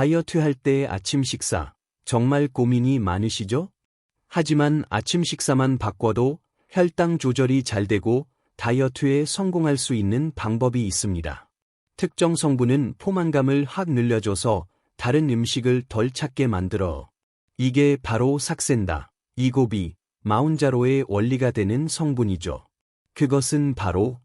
다이어트할 때 아침 식사, 정말 고민이 많으시죠? 하지만 아침 식사만 바꿔도 혈당 조절이 잘 되고 다이어트에 성공할 수 있는 방법이 있습니다. 특정 성분은 포만감을 확 늘려줘서 다른 음식을 덜 찾게 만들어. 이게 바로 삭센다, 이고비, 마운자로의 원리가 되는 성분이죠. 그것은 바로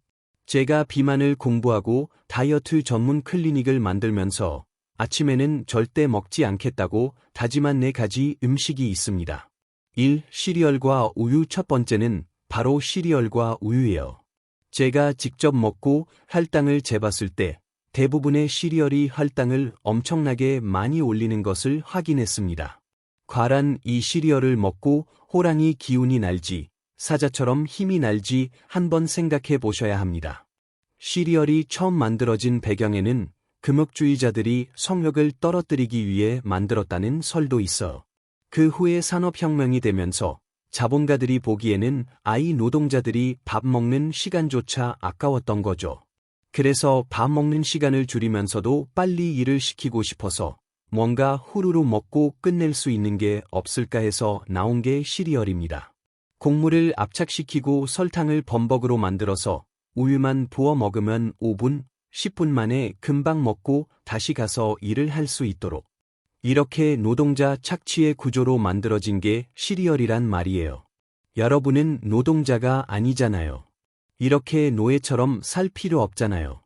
제가 비만을 공부하고 다이어트 전문 클리닉을 만들면서 아침에는 절대 먹지 않겠다고 다짐한 4가지 음식이 있습니다. 1. 시리얼과 우유. 첫 번째는 바로 시리얼과 우유예요. 제가 직접 먹고 혈당을 재봤을 때 대부분의 시리얼이 혈당을 엄청나게 많이 올리는 것을 확인했습니다. 과란 이 시리얼을 먹고 호랑이 기운이 날지, 사자처럼 힘이 날지 한번 생각해 보셔야 합니다. 시리얼이 처음 만들어진 배경에는 금욕주의자들이 성욕을 떨어뜨리기 위해 만들었다는 설도 있어. 그 후에 산업혁명이 되면서 자본가들이 보기에는 아이 노동자들이 밥 먹는 시간조차 아까웠던 거죠. 그래서 밥 먹는 시간을 줄이면서도 빨리 일을 시키고 싶어서 뭔가 후루룩 먹고 끝낼 수 있는 게 없을까 해서 나온 게 시리얼입니다. 곡물을 압착시키고 설탕을 범벅으로 만들어서 우유만 부어 먹으면 5분, 10분 만에 금방 먹고 다시 가서 일을 할 수 있도록. 이렇게 노동자 착취의 구조로 만들어진 게 시리얼이란 말이에요. 여러분은 노동자가 아니잖아요. 이렇게 노예처럼 살 필요 없잖아요.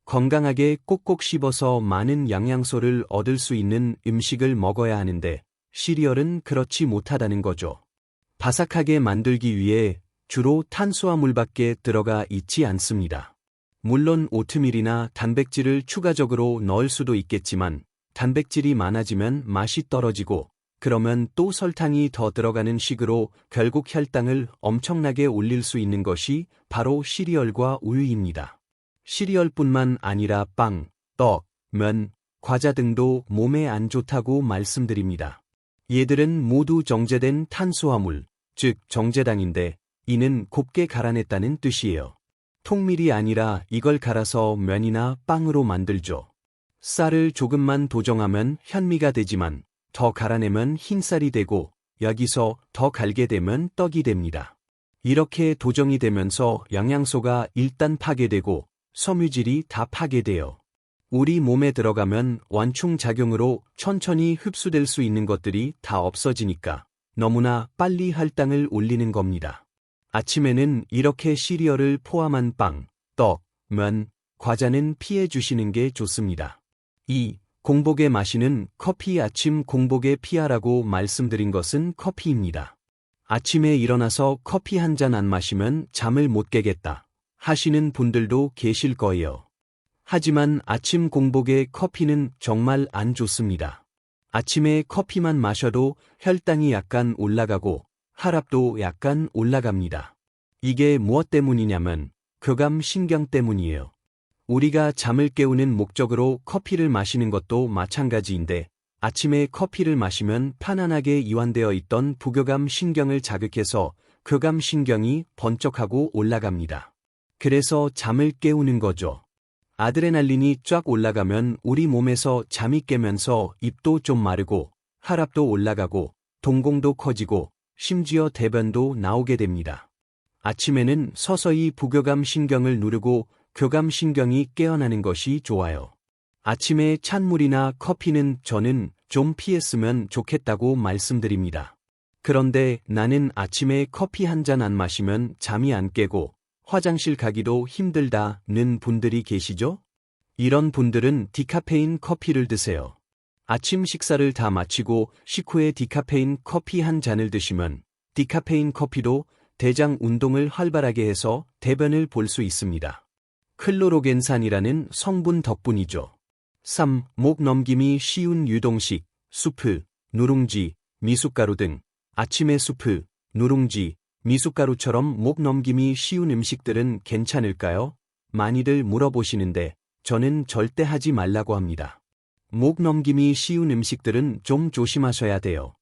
건강하게 꼭꼭 씹어서 많은 영양소를 얻을 수 있는 음식을 먹어야 하는데 시리얼은 그렇지 못하다는 거죠. 바삭하게 만들기 위해 주로 탄수화물밖에 들어가 있지 않습니다. 물론 오트밀이나 단백질을 추가적으로 넣을 수도 있겠지만 단백질이 많아지면 맛이 떨어지고 그러면 또 설탕이 더 들어가는 식으로 결국 혈당을 엄청나게 올릴 수 있는 것이 바로 시리얼과 우유입니다. 시리얼뿐만 아니라 빵, 떡, 면, 과자 등도 몸에 안 좋다고 말씀드립니다. 얘들은 모두 정제된 탄수화물, 즉 정제당인데 이는 곱게 갈아냈다는 뜻이에요. 통밀이 아니라 이걸 갈아서 면이나 빵으로 만들죠. 쌀을 조금만 도정하면 현미가 되지만 더 갈아내면 흰쌀이 되고 여기서 더 갈게 되면 떡이 됩니다. 이렇게 도정이 되면서 영양소가 일단 파괴되고 섬유질이 다 파괴돼요. 우리 몸에 들어가면 완충작용으로 천천히 흡수될 수 있는 것들이 다 없어지니까 너무나 빨리 혈당을 올리는 겁니다. 아침에는 이렇게 시리얼을 포함한 빵, 떡, 면, 과자는 피해 주시는 게 좋습니다. 2. 공복에 마시는 커피. 아침 공복에 피하라고 말씀드린 것은 커피입니다. 아침에 일어나서 커피 한 잔 안 마시면 잠을 못 깨겠다 하시는 분들도 계실 거예요. 하지만 아침 공복에 커피는 정말 안 좋습니다. 아침에 커피만 마셔도 혈당이 약간 올라가고 혈압도 약간 올라갑니다. 이게 무엇 때문이냐면 교감신경 때문이에요. 우리가 잠을 깨우는 목적으로 커피를 마시는 것도 마찬가지인데 아침에 커피를 마시면 편안하게 이완되어 있던 부교감 신경을 자극해서 교감신경이 번쩍하고 올라갑니다. 그래서 잠을 깨우는 거죠. 아드레날린이 쫙 올라가면 우리 몸에서 잠이 깨면서 입도 좀 마르고 혈압도 올라가고 동공도 커지고 심지어 대변도 나오게 됩니다. 아침에는 서서히 부교감 신경을 누르고 교감 신경이 깨어나는 것이 좋아요. 아침에 찬물이나 커피는 저는 좀 피했으면 좋겠다고 말씀드립니다. 그런데 나는 아침에 커피 한 잔 안 마시면 잠이 안 깨고 화장실 가기도 힘들다는 분들이 계시죠? 이런 분들은 디카페인 커피를 드세요. 아침 식사를 다 마치고 식후에 디카페인 커피 한 잔을 드시면 디카페인 커피도 대장 운동을 활발하게 해서 대변을 볼 수 있습니다. 클로로겐산이라는 성분 덕분이죠. 3. 목 넘김이 쉬운 유동식, 수프, 누룽지, 미숫가루 등. 아침에 수프, 누룽지, 미숫가루처럼 목 넘김이 쉬운 음식들은 괜찮을까요? 많이들 물어보시는데 저는 절대 하지 말라고 합니다. 목 넘김이 쉬운 음식들은 좀 조심하셔야 돼요.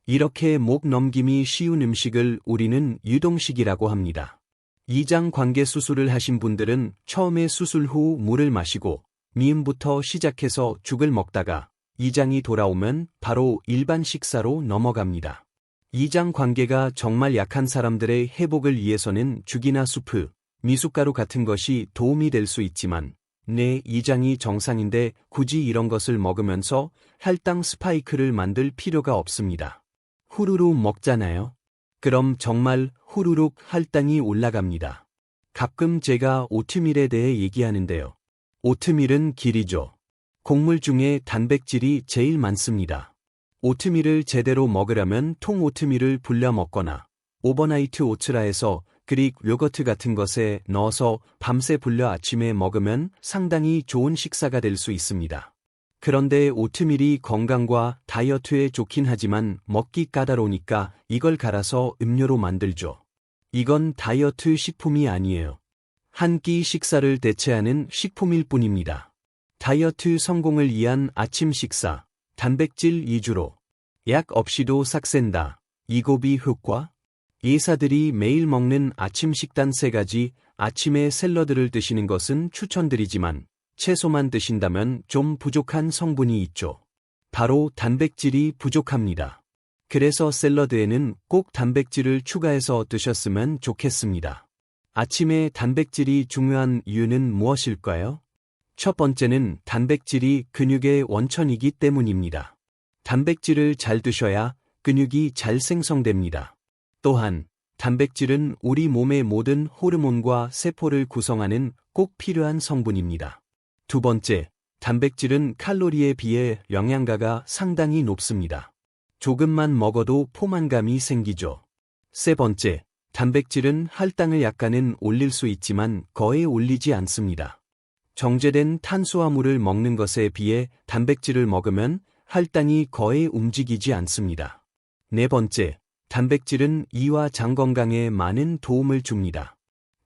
이렇게 목 넘김이 쉬운 음식을 우리는 유동식이라고 합니다. 이장 관계 수술을 하신 분들은 처음에 수술 후 물을 마시고 미음부터 시작해서 죽을 먹다가 이장이 돌아오면 바로 일반 식사로 넘어갑니다. 이장 관계가 정말 약한 사람들의 회복을 위해서는 죽이나 수프, 미숫가루 같은 것이 도움이 될 수 있지만 내 이장이 정상인데 굳이 이런 것을 먹으면서 혈당 스파이크를 만들 필요가 없습니다. 후루룩 먹잖아요. 그럼 정말 후루룩 혈당이 올라갑니다. 가끔 제가 오트밀에 대해 얘기하는데요. 오트밀은 길이죠. 곡물 중에 단백질이 제일 많습니다. 오트밀을 제대로 먹으려면 통 오트밀을 불려 먹거나 오버나이트 오츠라 해서 그릭 요거트 같은 것에 넣어서 밤새 불려 아침에 먹으면 상당히 좋은 식사가 될 수 있습니다. 그런데 오트밀이 건강과 다이어트에 좋긴 하지만 먹기 까다로우니까 이걸 갈아서 음료로 만들죠. 이건 다이어트 식품이 아니에요. 한 끼 식사를 대체하는 식품일 뿐입니다. 다이어트 성공을 위한 아침 식사, 단백질 위주로, 약 없이도 싹 센다, 이고비 효과? 예사들이 매일 먹는 아침 식단 3가지, 아침에 샐러드를 드시는 것은 추천드리지만 채소만 드신다면 좀 부족한 성분이 있죠. 바로 단백질이 부족합니다. 그래서 샐러드에는 꼭 단백질을 추가해서 드셨으면 좋겠습니다. 아침에 단백질이 중요한 이유는 무엇일까요? 첫 번째는 단백질이 근육의 원천이기 때문입니다. 단백질을 잘 드셔야 근육이 잘 생성됩니다. 또한 단백질은 우리 몸의 모든 호르몬과 세포를 구성하는 꼭 필요한 성분입니다. 두 번째, 단백질은 칼로리에 비해 영양가가 상당히 높습니다. 조금만 먹어도 포만감이 생기죠. 세 번째, 단백질은 혈당을 약간은 올릴 수 있지만 거의 올리지 않습니다. 정제된 탄수화물을 먹는 것에 비해 단백질을 먹으면 혈당이 거의 움직이지 않습니다. 네 번째, 단백질은 이와 장 건강에 많은 도움을 줍니다.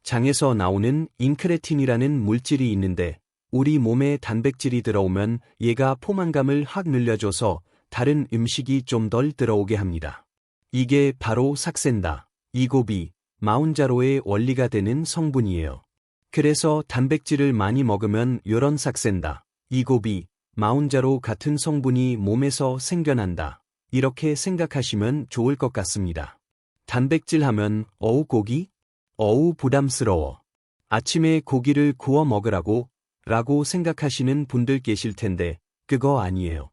장에서 나오는 인크레틴이라는 물질이 있는데 우리 몸에 단백질이 들어오면 얘가 포만감을 확 늘려줘서 다른 음식이 좀 덜 들어오게 합니다. 이게 바로 삭센다, 이고비, 마운자로의 원리가 되는 성분이에요. 그래서 단백질을 많이 먹으면 요런 삭센다, 이고비, 마운자로 같은 성분이 몸에서 생겨난다. 이렇게 생각하시면 좋을 것 같습니다. 단백질 하면 어우 고기? 어우 부담스러워. 아침에 고기를 구워 먹으라고? 라고 생각하시는 분들 계실 텐데 그거 아니에요.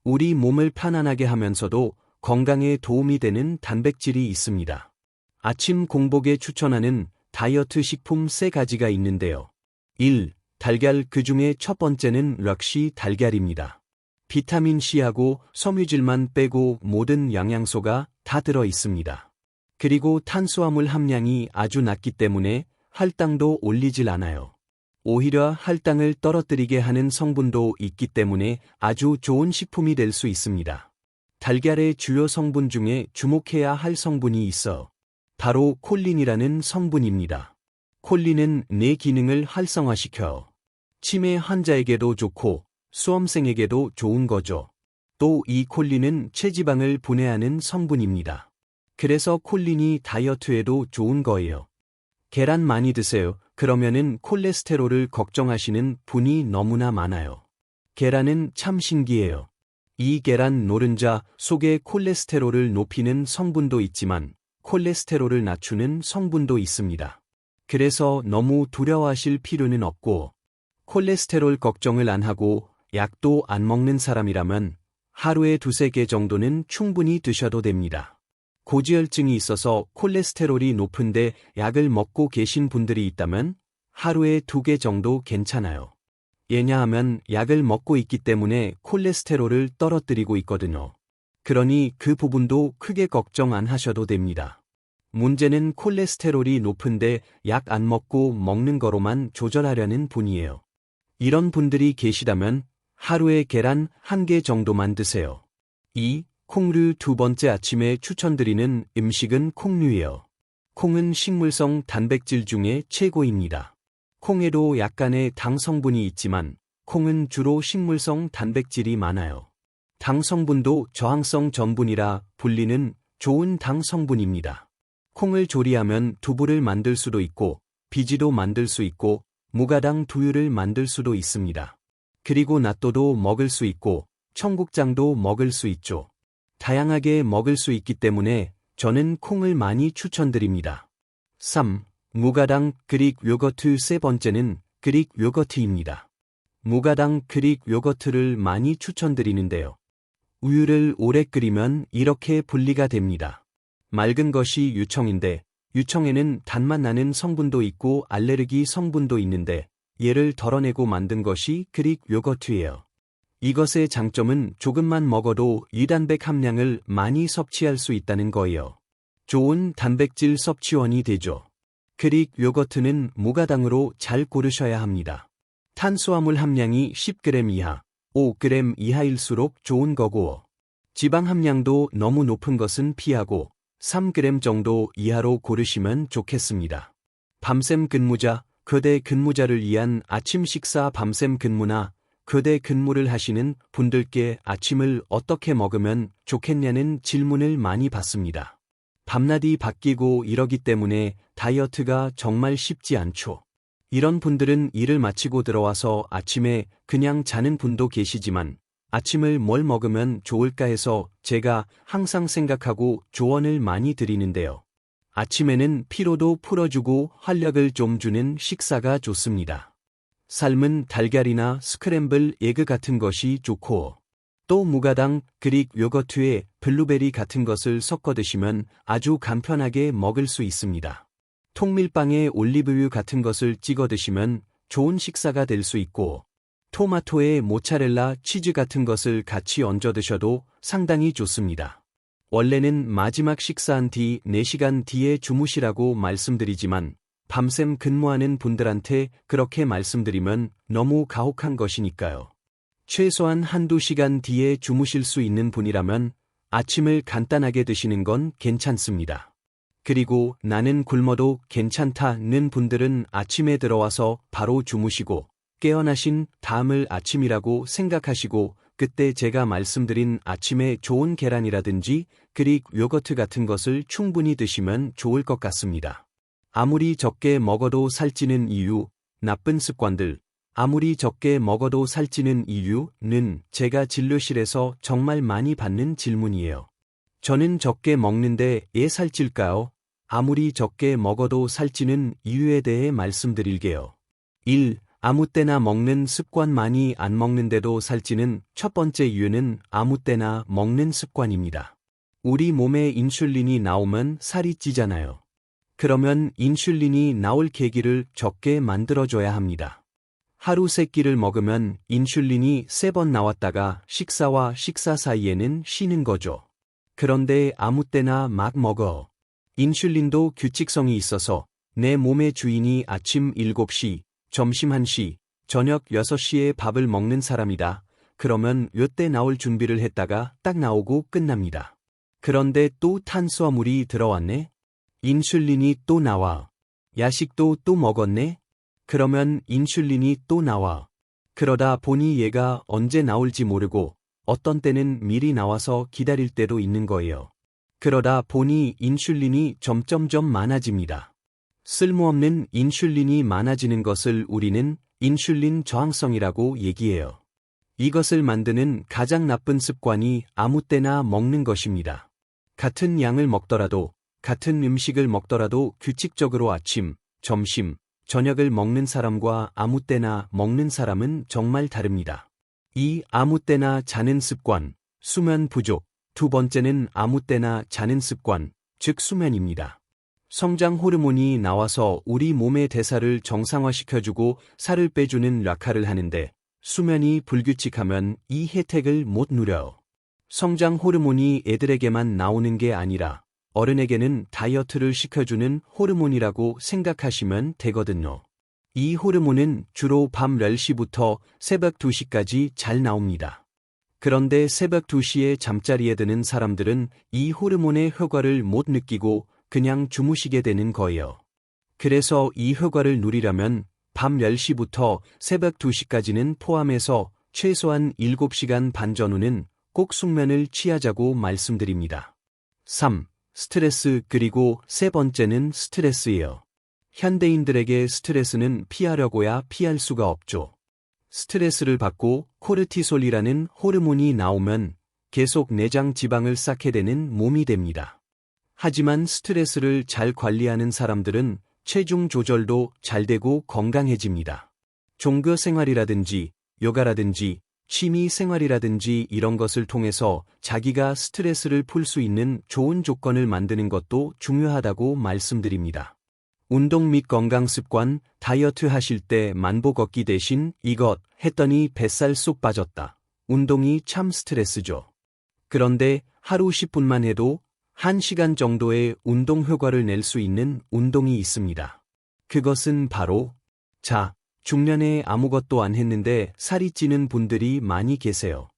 우리 몸을 편안하게 하면서도 건강에 도움이 되는 단백질이 있습니다. 아침 공복에 추천하는 다이어트 식품 3가지가 있는데요. 1. 달걀. 그 중에 첫 번째는 럭시 달걀입니다. 비타민C하고 섬유질만 빼고 모든 영양소가 다 들어 있습니다. 그리고 탄수화물 함량이 아주 낮기 때문에 혈당도 올리질 않아요. 오히려 혈당을 떨어뜨리게 하는 성분도 있기 때문에 아주 좋은 식품이 될 수 있습니다. 달걀의 주요 성분 중에 주목해야 할 성분이 있어. 바로 콜린이라는 성분입니다. 콜린은 뇌 기능을 활성화시켜 치매 환자에게도 좋고 수험생에게도 좋은 거죠. 또 이 콜린은 체지방을 분해하는 성분입니다. 그래서 콜린이 다이어트에도 좋은 거예요. 계란 많이 드세요. 그러면은 콜레스테롤을 걱정하시는 분이 너무나 많아요. 계란은 참 신기해요. 이 계란 노른자 속에 콜레스테롤을 높이는 성분도 있지만 콜레스테롤을 낮추는 성분도 있습니다. 그래서 너무 두려워하실 필요는 없고 콜레스테롤 걱정을 안 하고 약도 안 먹는 사람이라면 하루에 2-3개 정도는 충분히 드셔도 됩니다. 고지혈증이 있어서 콜레스테롤이 높은데 약을 먹고 계신 분들이 있다면 하루에 2개 정도 괜찮아요. 왜냐하면 약을 먹고 있기 때문에 콜레스테롤을 떨어뜨리고 있거든요. 그러니 그 부분도 크게 걱정 안 하셔도 됩니다. 문제는 콜레스테롤이 높은데 약 안 먹고 먹는 거로만 조절하려는 분이에요. 이런 분들이 계시다면 하루에 계란 1개 정도만 드세요. 2. 콩류. 두 번째, 아침에 추천드리는 음식은 콩류예요. 콩은 식물성 단백질 중에 최고입니다. 콩에도 약간의 당 성분이 있지만 콩은 주로 식물성 단백질이 많아요. 당 성분도 저항성 전분이라 불리는 좋은 당 성분입니다. 콩을 조리하면 두부를 만들 수도 있고 비지도 만들 수 있고 무가당 두유를 만들 수도 있습니다. 그리고 낫또도 먹을 수 있고 청국장도 먹을 수 있죠. 다양하게 먹을 수 있기 때문에 저는 콩을 많이 추천드립니다. 3. 무가당 그릭 요거트. 세 번째는 그릭 요거트입니다. 무가당 그릭 요거트를 많이 추천드리는데요. 우유를 오래 끓이면 이렇게 분리가 됩니다. 맑은 것이 유청인데 유청에는 단맛 나는 성분도 있고 알레르기 성분도 있는데 얘를 덜어내고 만든 것이 그릭 요거트예요. 이것의 장점은 조금만 먹어도 유단백 함량을 많이 섭취할 수 있다는 거예요. 좋은 단백질 섭취원이 되죠. 그릭 요거트는 무가당으로 잘 고르셔야 합니다. 탄수화물 함량이 10g 이하, 5g 이하일수록 좋은 거고, 지방 함량도 너무 높은 것은 피하고 3g 정도 이하로 고르시면 좋겠습니다. 밤샘 근무자, 교대 근무자를 위한 아침 식사. 밤샘 근무나 교대 근무를 하시는 분들께 아침을 어떻게 먹으면 좋겠냐는 질문을 많이 받습니다. 밤낮이 바뀌고 이러기 때문에 다이어트가 정말 쉽지 않죠. 이런 분들은 일을 마치고 들어와서 아침에 그냥 자는 분도 계시지만 아침을 뭘 먹으면 좋을까 해서 제가 항상 생각하고 조언을 많이 드리는데요. 아침에는 피로도 풀어주고 활력을 좀 주는 식사가 좋습니다. 삶은 달걀이나 스크램블 에그 같은 것이 좋고, 또 무가당 그릭 요거트에 블루베리 같은 것을 섞어 드시면 아주 간편하게 먹을 수 있습니다. 통밀빵에 올리브유 같은 것을 찍어 드시면 좋은 식사가 될 수 있고, 토마토에 모차렐라 치즈 같은 것을 같이 얹어 드셔도 상당히 좋습니다. 원래는 마지막 식사한 뒤 4시간 뒤에 주무시라고 말씀드리지만 밤샘 근무하는 분들한테 그렇게 말씀드리면 너무 가혹한 것이니까요. 최소한 1~2시간 뒤에 주무실 수 있는 분이라면 아침을 간단하게 드시는 건 괜찮습니다. 그리고 나는 굶어도 괜찮다는 분들은 아침에 들어와서 바로 주무시고 깨어나신 다음을 아침이라고 생각하시고 그때 제가 말씀드린 아침에 좋은 계란이라든지 그릭 요거트 같은 것을 충분히 드시면 좋을 것 같습니다. 아무리 적게 먹어도 살찌는 이유, 나쁜 습관들, 아무리 적게 먹어도 살찌는 이유는 제가 진료실에서 정말 많이 받는 질문이에요. 저는 적게 먹는데 왜 살찔까요? 아무리 적게 먹어도 살찌는 이유에 대해 말씀드릴게요. 1. 아무 때나 먹는 습관. 많이 안 먹는데도 살찌는 첫 번째 이유는 아무 때나 먹는 습관입니다. 우리 몸에 인슐린이 나오면 살이 찌잖아요. 그러면 인슐린이 나올 계기를 적게 만들어줘야 합니다. 하루 3끼를 먹으면 인슐린이 3번 나왔다가 식사와 식사 사이에는 쉬는 거죠. 그런데 아무 때나 막 먹어. 인슐린도 규칙성이 있어서 내 몸의 주인이 아침 7시, 점심 1시, 저녁 6시에 밥을 먹는 사람이다. 그러면 요때 나올 준비를 했다가 딱 나오고 끝납니다. 그런데 또 탄수화물이 들어왔네? 인슐린이 또 나와. 야식도 또 먹었네? 그러면 인슐린이 또 나와. 그러다 보니 얘가 언제 나올지 모르고 어떤 때는 미리 나와서 기다릴 때도 있는 거예요. 그러다 보니 인슐린이 점점점 많아집니다. 쓸모없는 인슐린이 많아지는 것을 우리는 인슐린 저항성이라고 얘기해요. 이것을 만드는 가장 나쁜 습관이 아무 때나 먹는 것입니다. 같은 양을 먹더라도, 같은 음식을 먹더라도 규칙적으로 아침, 점심, 저녁을 먹는 사람과 아무 때나 먹는 사람은 정말 다릅니다. 이 아무 때나 자는 습관, 수면 부족. 두 번째는 아무 때나 자는 습관, 즉 수면입니다. 성장 호르몬이 나와서 우리 몸의 대사를 정상화시켜주고 살을 빼주는 락화를 하는데 수면이 불규칙하면 이 혜택을 못 누려요. 성장 호르몬이 애들에게만 나오는 게 아니라 어른에게는 다이어트를 시켜주는 호르몬이라고 생각하시면 되거든요. 이 호르몬은 주로 밤 10시부터 새벽 2시까지 잘 나옵니다. 그런데 새벽 2시에 잠자리에 드는 사람들은 이 호르몬의 효과를 못 느끼고 그냥 주무시게 되는 거예요. 그래서 이 효과를 누리려면 밤 10시부터 새벽 2시까지는 포함해서 최소한 7시간 반 전후는 꼭 숙면을 취하자고 말씀드립니다. 3. 스트레스. 그리고 세 번째는 스트레스예요. 현대인들에게 스트레스는 피하려고야 피할 수가 없죠. 스트레스를 받고 코르티솔이라는 호르몬이 나오면 계속 내장 지방을 쌓게 되는 몸이 됩니다. 하지만 스트레스를 잘 관리하는 사람들은 체중 조절도 잘 되고 건강해집니다. 종교 생활이라든지 요가라든지 취미 생활이라든지 이런 것을 통해서 자기가 스트레스를 풀 수 있는 좋은 조건을 만드는 것도 중요하다고 말씀드립니다. 운동 및 건강 습관, 다이어트 하실 때 만보 걷기 대신 이것 했더니 뱃살 쏙 빠졌다. 운동이 참 스트레스죠. 그런데 하루 10분만 해도 1시간 정도의 운동 효과를 낼 수 있는 운동이 있습니다. 그것은 바로 중년에 아무것도 안 했는데 살이 찌는 분들이 많이 계세요.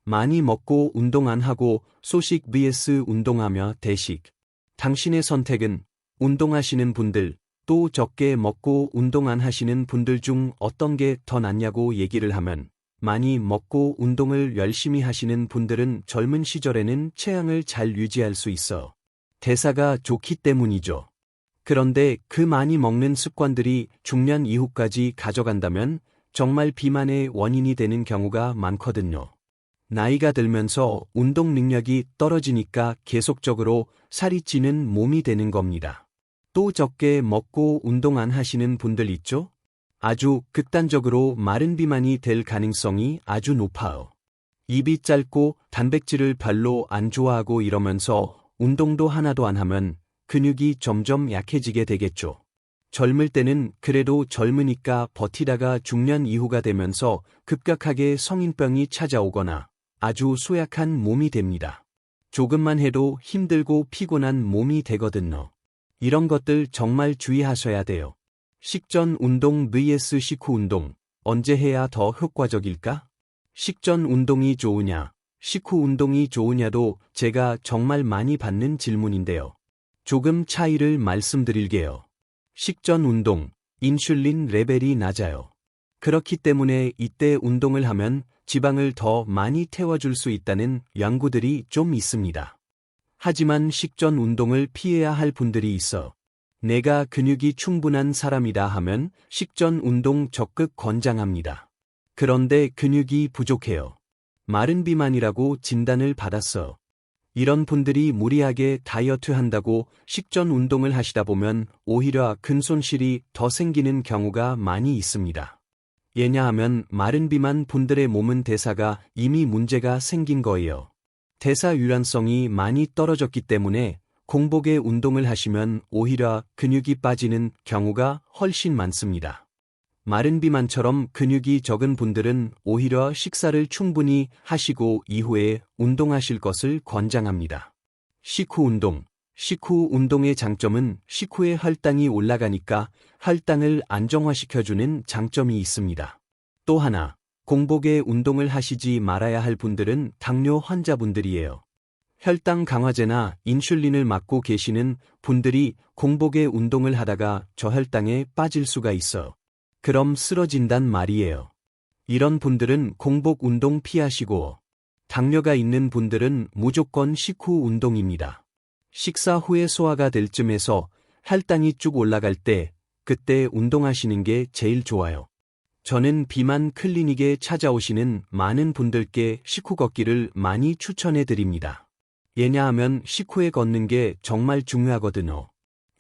많이 먹고 운동 안 하고 소식 vs 운동하며 대식. 당신의 선택은 운동하시는 분들, 또 적게 먹고 운동 안 하시는 분들 중 어떤 게 더 낫냐고 얘기를 하면 많이 먹고 운동을 열심히 하시는 분들은 젊은 시절에는 체형을 잘 유지할 수 있어 대사가 좋기 때문이죠. 그런데 그 많이 먹는 습관들이 중년 이후까지 가져간다면 정말 비만의 원인이 되는 경우가 많거든요. 나이가 들면서 운동 능력이 떨어지니까 계속적으로 살이 찌는 몸이 되는 겁니다. 또 적게 먹고 운동 안 하시는 분들 있죠? 아주 극단적으로 마른 비만이 될 가능성이 아주 높아요. 입이 짧고 단백질을 별로 안 좋아하고 이러면서 운동도 하나도 안 하면 근육이 점점 약해지게 되겠죠. 젊을 때는 그래도 젊으니까 버티다가 중년 이후가 되면서 급격하게 성인병이 찾아오거나 아주 소약한 몸이 됩니다. 조금만 해도 힘들고 피곤한 몸이 되거든요. 이런 것들 정말 주의하셔야 돼요. 식전 운동 vs 식후 운동, 언제 해야 더 효과적일까? 식전 운동이 좋으냐, 식후 운동이 좋으냐도 제가 정말 많이 받는 질문인데요. 조금 차이를 말씀드릴게요. 식전 운동, 인슐린 레벨이 낮아요. 그렇기 때문에 이때 운동을 하면 지방을 더 많이 태워줄 수 있다는 연구들이 좀 있습니다. 하지만 식전 운동을 피해야 할 분들이 있어. 내가 근육이 충분한 사람이다 하면 식전 운동 적극 권장합니다. 그런데 근육이 부족해요. 마른 비만이라고 진단을 받았어. 이런 분들이 무리하게 다이어트 한다고 식전 운동을 하시다 보면 오히려 근손실이 더 생기는 경우가 많이 있습니다. 왜냐하면 마른 비만 분들의 몸은 대사가 이미 문제가 생긴 거예요. 대사 유연성이 많이 떨어졌기 때문에 공복에 운동을 하시면 오히려 근육이 빠지는 경우가 훨씬 많습니다. 마른 비만처럼 근육이 적은 분들은 오히려 식사를 충분히 하시고 이후에 운동하실 것을 권장합니다. 식후 운동. 식후 운동의 장점은 식후에 혈당이 올라가니까 혈당을 안정화시켜주는 장점이 있습니다. 또 하나, 공복에 운동을 하시지 말아야 할 분들은 당뇨 환자분들이에요. 혈당 강화제나 인슐린을 맞고 계시는 분들이 공복에 운동을 하다가 저혈당에 빠질 수가 있어요. 그럼 쓰러진단 말이에요. 이런 분들은 공복 운동 피하시고 당뇨가 있는 분들은 무조건 식후 운동입니다. 식사 후에 소화가 될 쯤에서 혈당이 쭉 올라갈 때 그때 운동하시는 게 제일 좋아요. 저는 비만 클리닉에 찾아오시는 많은 분들께 식후 걷기를 많이 추천해 드립니다. 왜냐하면 식후에 걷는 게 정말 중요하거든요.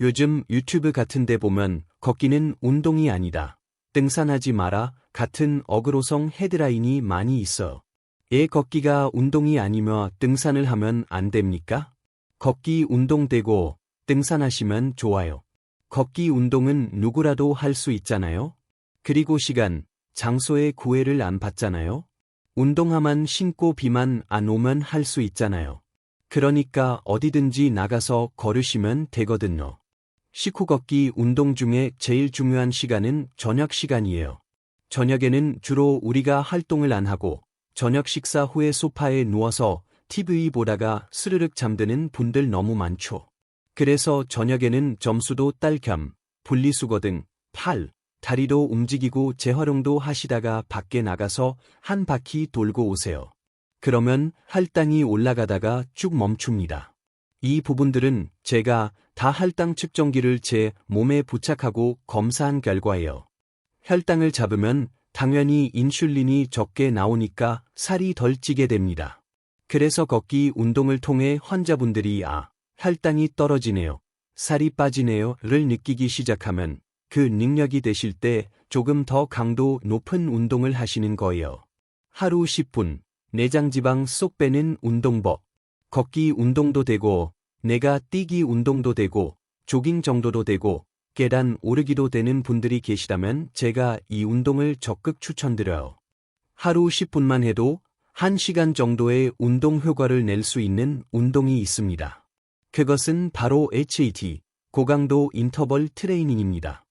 요즘 유튜브 같은 데 보면 걷기는 운동이 아니다. 등산하지 마라 같은 어그로성 헤드라인이 많이 있어. 걷기가 운동이 아니며 등산을 하면 안 됩니까? 걷기 운동되고 등산하시면 좋아요. 걷기 운동은 누구라도 할 수 있잖아요. 그리고 시간, 장소에 구애를 안 받잖아요. 운동화만 신고 비만 안 오면 할 수 있잖아요. 그러니까 어디든지 나가서 걸으시면 되거든요. 식후 걷기 운동 중에 제일 중요한 시간은 저녁 시간이에요. 저녁에는 주로 우리가 활동을 안 하고 저녁 식사 후에 소파에 누워서 TV 보다가 스르륵 잠드는 분들 너무 많죠. 그래서 저녁에는 점수도 딸 겸 분리수거 등 팔, 다리도 움직이고 재활용도 하시다가 밖에 나가서 한 바퀴 돌고 오세요. 그러면 혈당이 올라가다가 쭉 멈춥니다. 이 부분들은 제가 다 혈당 측정기를 제 몸에 부착하고 검사한 결과예요. 혈당을 잡으면 당연히 인슐린이 적게 나오니까 살이 덜 찌게 됩니다. 그래서 걷기 운동을 통해 환자분들이 혈당이 떨어지네요, 살이 빠지네요를 느끼기 시작하면 그 능력이 되실 때 조금 더 강도 높은 운동을 하시는 거예요. 하루 10분, 내장지방 쏙 빼는 운동법. 걷기 운동도 되고, 내가 뛰기 운동도 되고, 조깅 정도도 되고, 계단 오르기도 되는 분들이 계시다면 제가 이 운동을 적극 추천드려요. 하루 10분만 해도 1시간 정도의 운동 효과를 낼 수 있는 운동이 있습니다. 그것은 바로 HIIT, 고강도 인터벌 트레이닝입니다.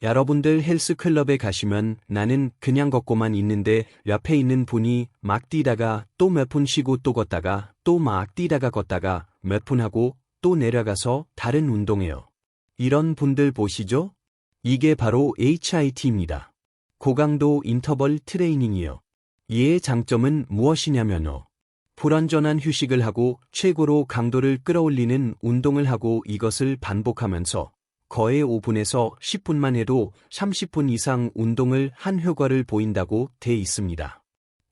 여러분들 헬스클럽에 가시면 나는 그냥 걷고만 있는데 옆에 있는 분이 막 뛰다가 또 몇 분 쉬고 또 걷다가 또 막 뛰다가 걷다가 몇 분 하고 또 내려가서 다른 운동해요. 이런 분들 보시죠? 이게 바로 HIIT입니다. 고강도 인터벌 트레이닝이요. 이의 장점은 무엇이냐면요, 불완전한 휴식을 하고 최고로 강도를 끌어올리는 운동을 하고 이것을 반복하면서 거의 5분에서 10분만 해도 30분 이상 운동을 한 효과를 보인다고 돼 있습니다.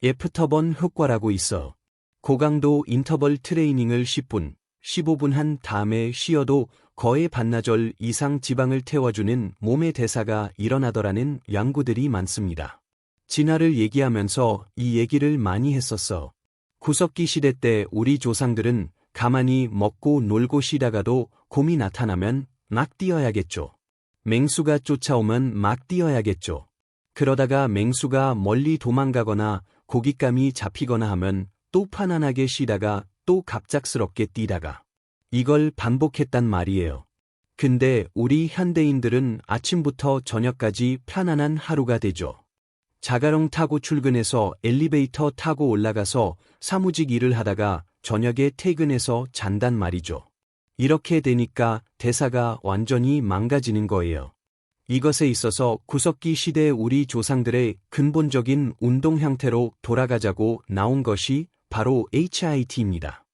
애프터번 효과라고 있어. 고강도 인터벌 트레이닝을 10분, 15분 한 다음에 쉬어도 거의 반나절 이상 지방을 태워주는 몸의 대사가 일어나더라는 연구들이 많습니다. 진화를 얘기하면서 이 얘기를 많이 했었어. 구석기 시대 때 우리 조상들은 가만히 먹고 놀고 쉬다가도 곰이 나타나면 막 뛰어야겠죠. 맹수가 쫓아오면 막 뛰어야겠죠. 그러다가 맹수가 멀리 도망가거나 고깃감이 잡히거나 하면 또 편안하게 쉬다가 또 갑작스럽게 뛰다가 이걸 반복했단 말이에요. 근데 우리 현대인들은 아침부터 저녁까지 편안한 하루가 되죠. 자가용 타고 출근해서 엘리베이터 타고 올라가서 사무직 일을 하다가 저녁에 퇴근해서 잔단 말이죠. 이렇게 되니까 대사가 완전히 망가지는 거예요. 이것에 있어서 구석기 시대 우리 조상들의 근본적인 운동 형태로 돌아가자고 나온 것이 바로 HIIT입니다.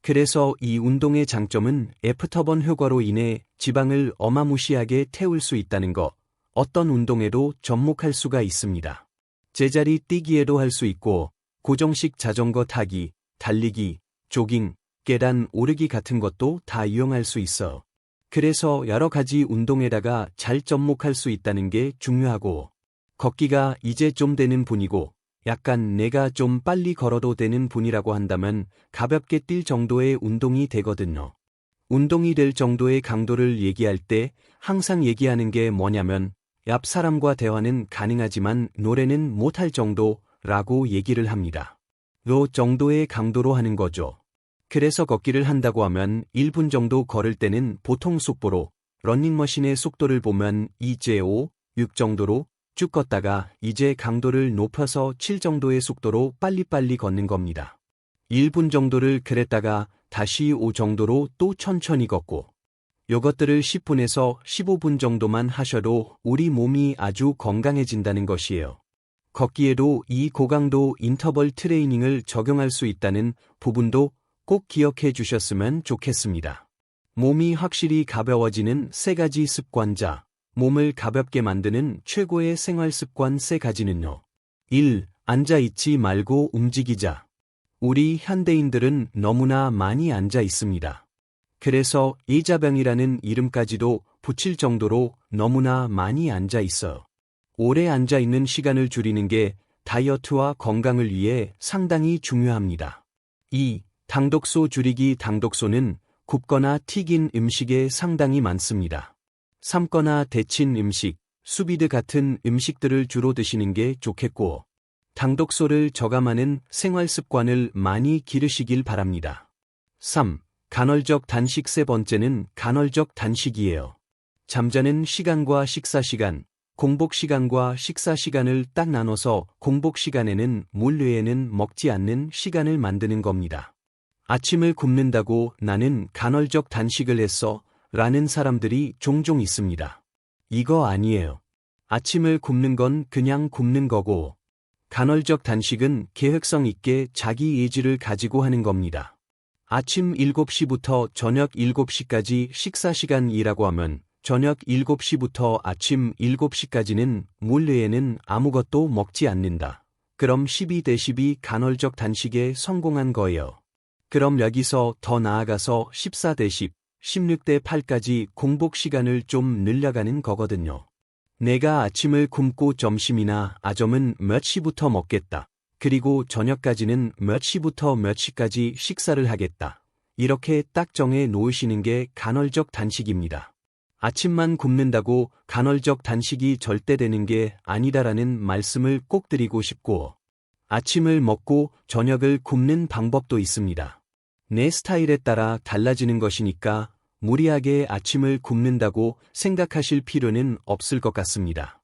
그래서 이 운동의 장점은 애프터번 효과로 인해 지방을 어마무시하게 태울 수 있다는 것, 어떤 운동에도 접목할 수가 있습니다. 제자리 뛰기에도 할 수 있고, 고정식 자전거 타기, 달리기, 조깅, 계단 오르기 같은 것도 다 이용할 수 있어. 그래서 여러 가지 운동에다가 잘 접목할 수 있다는 게 중요하고, 걷기가 이제 좀 되는 분이고, 약간 내가 좀 빨리 걸어도 되는 분이라고 한다면 가볍게 뛸 정도의 운동이 되거든요. 운동이 될 정도의 강도를 얘기할 때 항상 얘기하는 게 뭐냐면 옆 사람과 대화는 가능하지만 노래는 못할 정도라고 얘기를 합니다. 요 정도의 강도로 하는 거죠. 그래서 걷기를 한다고 하면 1분 정도 걸을 때는 보통 속도로, 러닝머신의 속도를 보면 2.5, 6 정도로 쭉 걷다가 이제 강도를 높여서 7 정도의 속도로 빨리빨리 걷는 겁니다. 1분 정도를 그랬다가 다시 5 정도로 또 천천히 걷고, 요것들을 10분에서 15분 정도만 하셔도 우리 몸이 아주 건강해진다는 것이에요. 걷기에도 이 고강도 인터벌 트레이닝을 적용할 수 있다는 부분도 꼭 기억해 주셨으면 좋겠습니다. 몸이 확실히 가벼워지는 3가지 습관자, 몸을 가볍게 만드는 최고의 생활습관 3가지는요. 1. 앉아있지 말고 움직이자. 우리 현대인들은 너무나 많이 앉아 있습니다. 그래서 이자병이라는 이름까지도 붙일 정도로 너무나 많이 앉아 있어요. 오래 앉아 있는 시간을 줄이는 게 다이어트와 건강을 위해 상당히 중요합니다. 2. 당독소 줄이기. 당독소는 굽거나 튀긴 음식에 상당히 많습니다. 삶거나 데친 음식, 수비드 같은 음식들을 주로 드시는 게 좋겠고, 당독소를 저감하는 생활 습관을 많이 기르시길 바랍니다. 3. 간헐적 단식. 3번째는 간헐적 단식이에요. 잠자는 시간과 식사 시간, 공복 시간과 식사 시간을 딱 나눠서 공복 시간에는 물 외에는 먹지 않는 시간을 만드는 겁니다. 아침을 굶는다고 나는 간헐적 단식을 했어 라는 사람들이 종종 있습니다. 이거 아니에요. 아침을 굶는 건 그냥 굶는 거고, 간헐적 단식은 계획성 있게 자기 의지를 가지고 하는 겁니다. 아침 7시부터 저녁 7시까지 식사 시간이라고 하면 저녁 7시부터 아침 7시까지는 물 외에는 아무것도 먹지 않는다. 그럼 12대12 간헐적 단식에 성공한 거예요. 그럼 여기서 더 나아가서 14대10, 16대8까지 공복 시간을 좀 늘려가는 거거든요. 내가 아침을 굶고 점심이나 아점은 몇 시부터 먹겠다. 그리고 저녁까지는 몇 시부터 몇 시까지 식사를 하겠다. 이렇게 딱 정해 놓으시는 게 간헐적 단식입니다. 아침만 굶는다고 간헐적 단식이 절대 되는 게 아니다라는 말씀을 꼭 드리고 싶고, 아침을 먹고 저녁을 굶는 방법도 있습니다. 내 스타일에 따라 달라지는 것이니까 무리하게 아침을 굶는다고 생각하실 필요는 없을 것 같습니다.